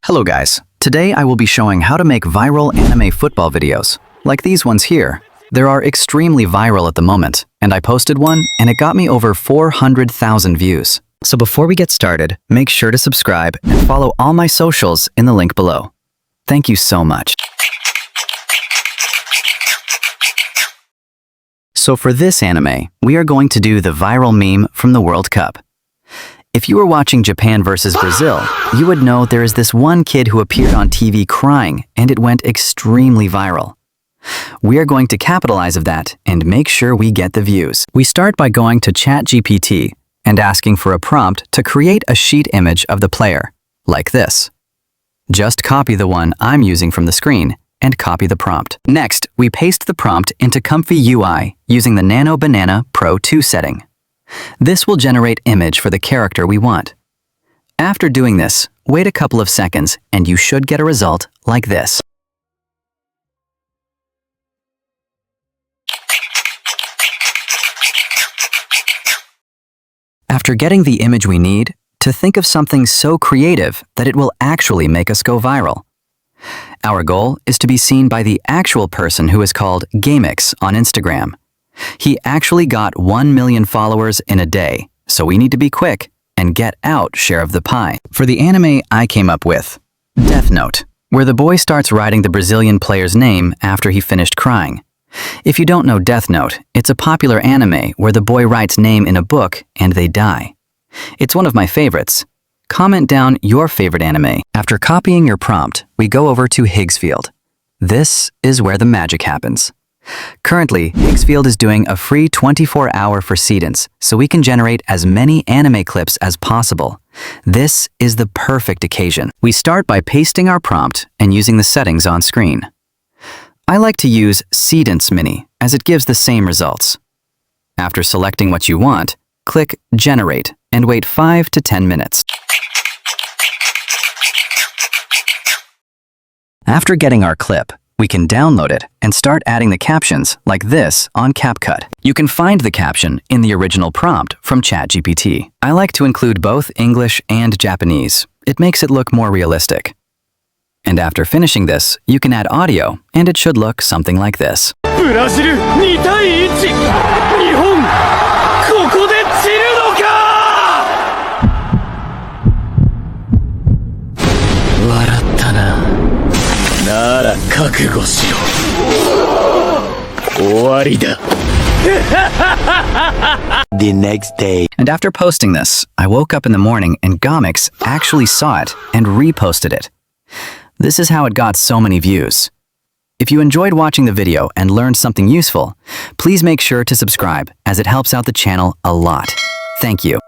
Hello guys, today I will be showing how to make viral anime football videos, like these ones here. They are extremely viral at the moment, and I posted one and it got me over 400,000 views. So before we get started, make sure to subscribe and follow all my socials in the link below. Thank you so much. So for this anime, we are going to do the viral meme from the World Cup. If you were watching Japan versus Brazil, you would know there is this one kid who appeared on TV crying and it went extremely viral. We are going to capitalize of that and make sure we get the views. We start by going to ChatGPT and asking for a prompt to create a sheet image of the player, like this. Just copy the one I'm using from the screen and copy the prompt. Next, we paste the prompt into Comfy UI using the Nano Banana Pro 2 setting. This will generate image for the character we want. After doing this, wait a couple of seconds and you should get a result like this. After getting the image we need, to think of something so creative that it will actually make us go viral. Our goal is to be seen by the actual person who is called Gamix on Instagram. He actually got 1 million followers in a day, so we need to be quick and get out share of the pie. For the anime I came up with, Death Note, where the boy starts writing the Brazilian player's name after he finished crying. If you don't know Death Note, it's a popular anime where the boy writes name in a book and they die. It's one of my favorites. Comment down your favorite anime. After copying your prompt, we go over to Higgsfield. This is where the magic happens. Currently, Higgsfield is doing a free 24-hour for Seedance, so we can generate as many anime clips as possible. This is the perfect occasion. We start by pasting our prompt and using the settings on screen. I like to use Seedance Mini as it gives the same results. After selecting what you want, click Generate and wait 5 to 10 minutes. After getting our clip, we can download it and start adding the captions like this on CapCut. You can find the caption in the original prompt from ChatGPT. I like to include both English and Japanese. It makes it look more realistic. And after finishing this, you can add audio and it should look something like this. Brazil 2対1日本ここで散るのか笑ったななら覚悟しろ終わりだ The next day. And after posting this, I woke up in the morning and Gamix actually saw it and reposted it. This is how it got so many views. If you enjoyed watching the video and learned something useful, please make sure to subscribe as it helps out the channel a lot. Thank you.